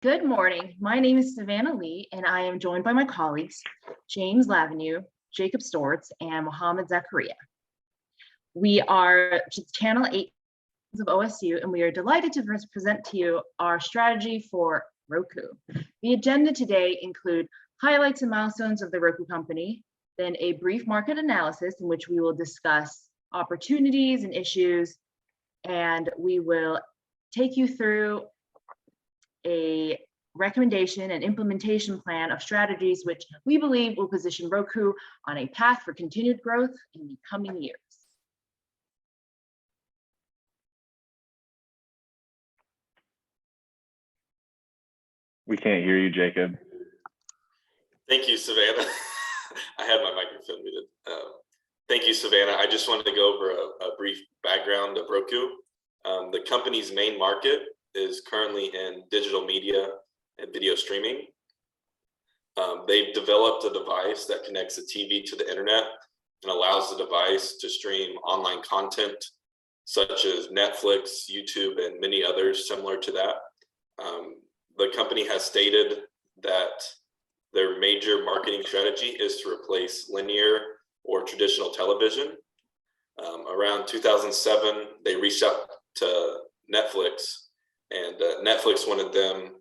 Good morning. My name is Savannah Lee, and I am joined by my colleagues, James Lavenue, Jacob Stortz, and Mohammed Zakaria. We are Channel 8 of OSU, and we are delighted to present to you our strategy for Roku. The agenda today include highlights and milestones of the Roku company, then a brief market analysis in which we will discuss opportunities and issues, and we will take you through a recommendation and implementation plan of strategies which we believe will position Roku on a path for continued growth in the coming years. We can't hear you, Jacob. Thank you, Savannah. I had my microphone muted. Thank you, Savannah. I just wanted to go over a brief background of Roku. The company's main market is currently in digital media and video streaming. They've developed a device that connects the TV to the internet and allows the device to stream online content such as Netflix, YouTube, and many others similar to that. The company has stated that their major marketing strategy is to replace linear or traditional television. Around 2007, they reached out to Netflix, and Netflix wanted them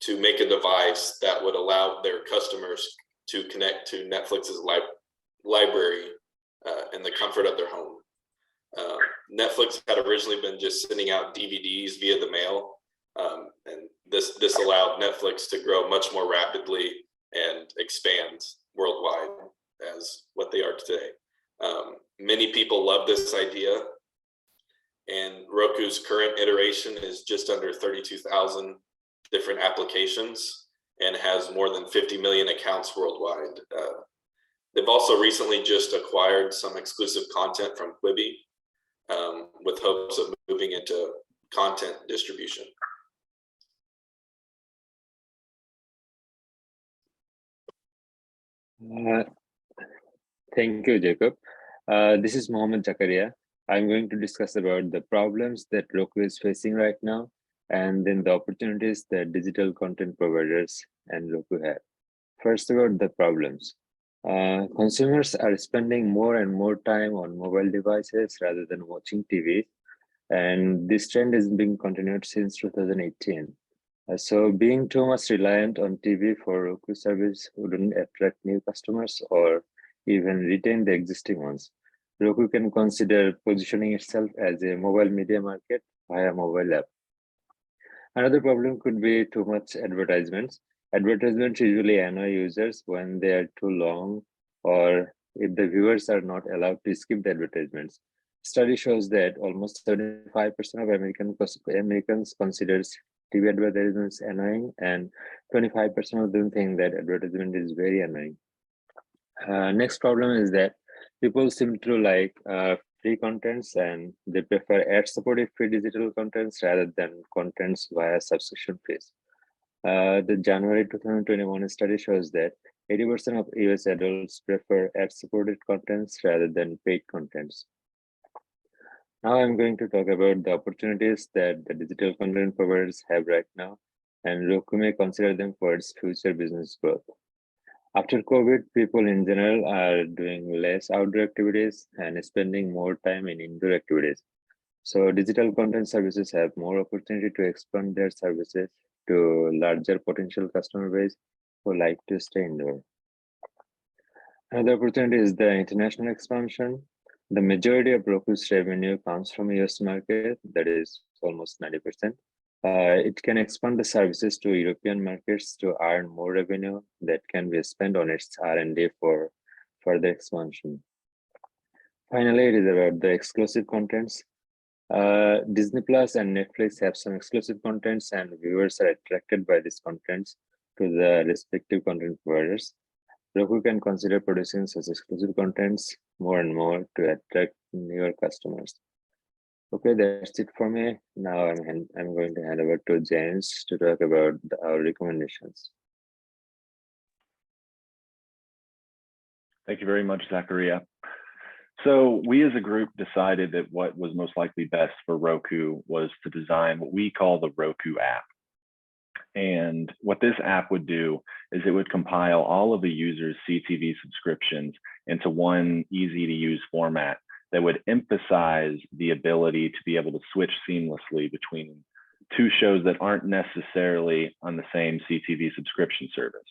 to make a device that would allow their customers to connect to Netflix's library in the comfort of their home. Netflix had originally been just sending out DVDs via the mail, and this allowed Netflix to grow much more rapidly and expand worldwide as what they are today. Many people love this idea, and Roku's current iteration is just under 32,000 different applications and has more than 50 million accounts worldwide. They've also recently just acquired some exclusive content from Quibi with hopes of moving into content distribution. Thank you, Jacob. This is Mohammed Zakaria. I'm going to discuss about the problems that Roku is facing right now, and then the opportunities that digital content providers and Roku have. First, about the problems. Consumers are spending more and more time on mobile devices rather than watching TV, and this trend is being continued since 2018. So being too much reliant on TV for Roku service wouldn't attract new customers or even retain the existing ones. Roku can consider positioning itself as a mobile media market via mobile app. Another problem could be too much advertisements. Advertisements usually annoy users when they are too long or if the viewers are not allowed to skip the advertisements. Study shows that almost 75% of Americans considers TV advertisements annoying, and 25% of them think that advertisement is very annoying. Next problem is that people seem to like free contents, and they prefer ad-supported free digital contents rather than contents via subscription fees. The January 2021 study shows that 80% of US adults prefer ad-supported contents rather than paid contents. Now I'm going to talk about the opportunities that the digital content providers have right now, and Roku may consider them for its future business growth. After COVID, people in general are doing less outdoor activities and spending more time in indoor activities. So digital content services have more opportunity to expand their services to larger potential customer base who like to stay indoor. Another opportunity is the international expansion. The majority of Roku's revenue comes from US market, that is almost 90%. It can expand the services to European markets to earn more revenue that can be spent on its R&D for further expansion. Finally, it is about the exclusive contents. Disney Plus and Netflix have some exclusive contents, and viewers are attracted by these contents to the respective content providers. Roku can consider producing such exclusive contents more and more to attract newer customers. Okay, that's it for me. Now I'm going to hand over to James to talk about our recommendations. Thank you very much, Zakaria. So we as a group decided that what was most likely best for Roku was to design what we call the Roku app. And what this app would do is it would compile all of the users' CTV subscriptions into one easy to use format that would emphasize the ability to be able to switch seamlessly between two shows that aren't necessarily on the same CTV subscription service.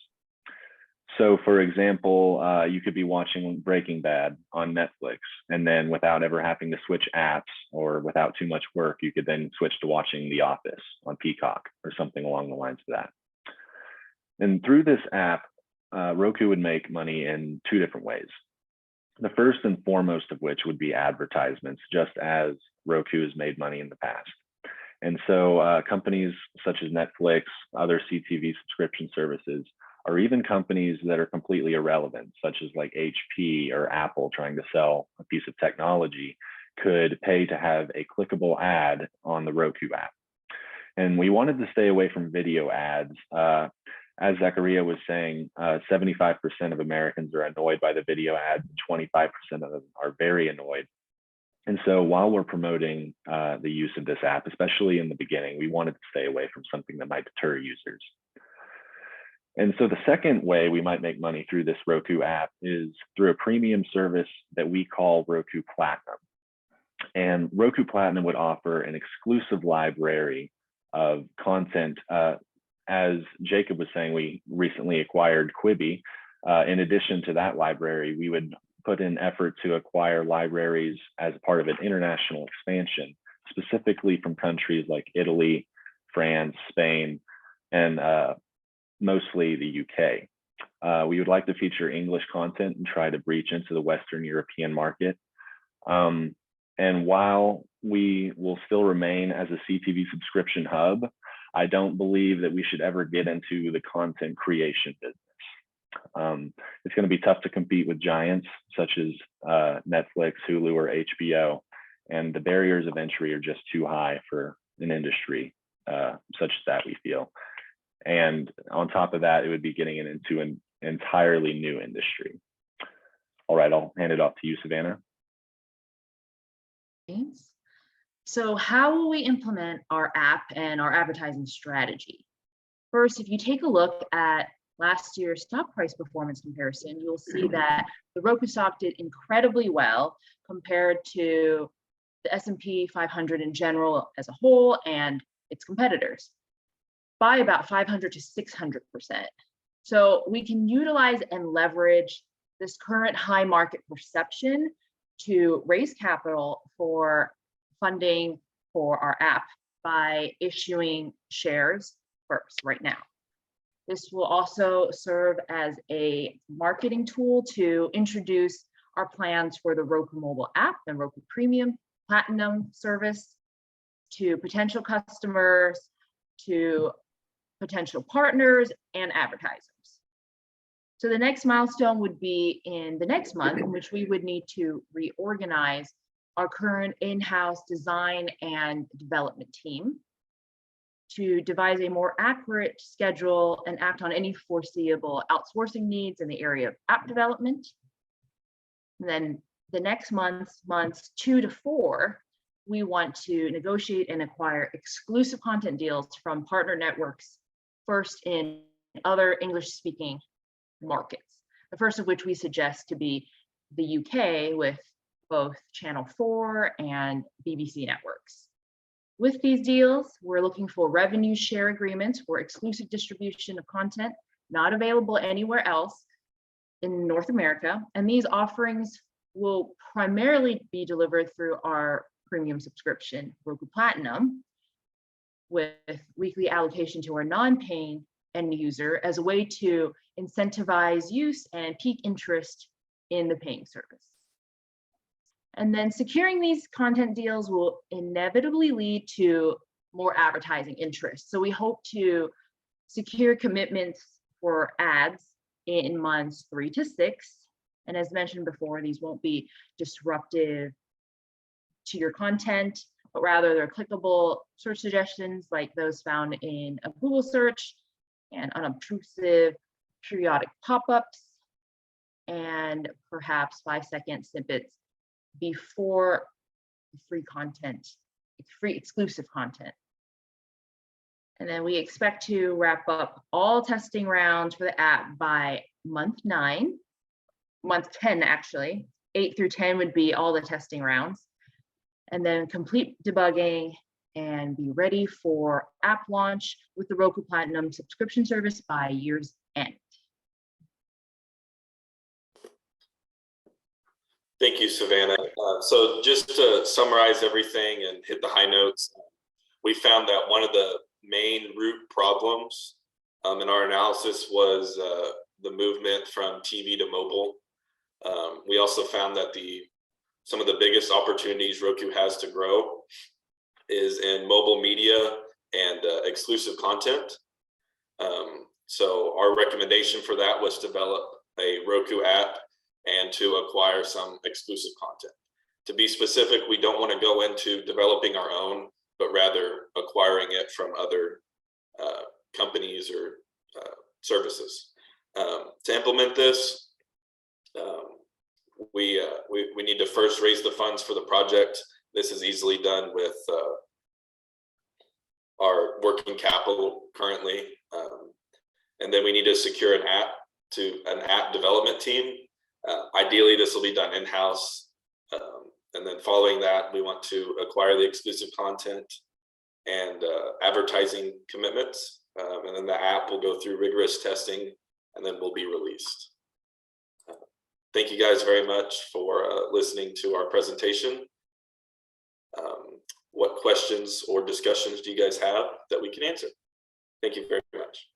So for example, you could be watching Breaking Bad on Netflix, and then without ever having to switch apps or without too much work, you could then switch to watching The Office on Peacock or something along the lines of that. And through this app, Roku would make money in two different ways. The first and foremost of which would be advertisements, just as Roku has made money in the past. And so companies such as Netflix, other CTV subscription services, or even companies that are completely irrelevant, such as like HP or Apple trying to sell a piece of technology, could pay to have a clickable ad on the Roku app. And we wanted to stay away from video ads. As Zachariah was saying, 75% of Americans are annoyed by the video ads, and 25% of them are very annoyed. And so while we're promoting the use of this app, especially in the beginning, we wanted to stay away from something that might deter users. And so the second way we might make money through this Roku app is through a premium service that we call Roku Platinum. And Roku Platinum would offer an exclusive library of content. As Jacob was saying, we recently acquired Quibi. In addition to that library, we would put in effort to acquire libraries as part of an international expansion, specifically from countries like Italy, France, Spain, and mostly the UK. We would like to feature English content and try to breach into the Western European market. And while we will still remain as a CTV subscription hub, I don't believe that we should ever get into the content creation business. It's going to be tough to compete with giants such as Netflix, Hulu, or HBO, and the barriers of entry are just too high for an industry such as that, we feel. And on top of that, it would be getting it into an entirely new industry. All right, I'll hand it off to you, Savannah. Thanks. So how will we implement our app and our advertising strategy? First, if you take a look at last year's stock price performance comparison, you'll see that the Roku stock did incredibly well compared to the S&P 500 in general as a whole and its competitors by about 500 to 600%. So we can utilize and leverage this current high market perception to raise capital for funding for our app by issuing shares first right now. This will also serve as a marketing tool to introduce our plans for the Roku mobile app and Roku Premium Platinum service to potential customers, to potential partners and advertisers. So the next milestone would be in the next month, in which we would need to reorganize our current in-house design and development team to devise a more accurate schedule and act on any foreseeable outsourcing needs in the area of app development. And then the next months 2 to 4, we want to negotiate and acquire exclusive content deals from partner networks, first in other English-speaking markets. The first of which we suggest to be the UK with both Channel 4 and BBC networks. With these deals, we're looking for revenue share agreements for exclusive distribution of content not available anywhere else in North America. And these offerings will primarily be delivered through our premium subscription, Roku Platinum, with weekly allocation to our non-paying end user as a way to incentivize use and pique interest in the paying service. And then securing these content deals will inevitably lead to more advertising interest. So we hope to secure commitments for ads in months 3 to 6. And as mentioned before, these won't be disruptive to your content, but rather they're clickable search suggestions like those found in a Google search, and unobtrusive periodic pop-ups, and perhaps 5-second snippets before free content, free exclusive content. And then we expect to wrap up all testing rounds for the app by month 10 actually. 8 through 10 would be all the testing rounds. And then complete debugging and be ready for app launch with the Roku Platinum subscription service by year's end. Thank you, Savannah. So just to summarize everything and hit the high notes, we found that one of the main root problems in our analysis was the movement from TV to mobile. We also found that some of the biggest opportunities Roku has to grow is in mobile media and exclusive content. So our recommendation for that was to develop a Roku app and to acquire some exclusive content. To be specific, we don't want to go into developing our own, but rather acquiring it from other companies or services. To implement this, we need to first raise the funds for the project. This is easily done with our working capital currently. And then we need to secure an app development team. Ideally, this will be done in-house. And then following that, we want to acquire the exclusive content and advertising commitments. And then the app will go through rigorous testing and then will be released. Thank you guys very much for listening to our presentation. What questions or discussions do you guys have that we can answer? Thank you very much.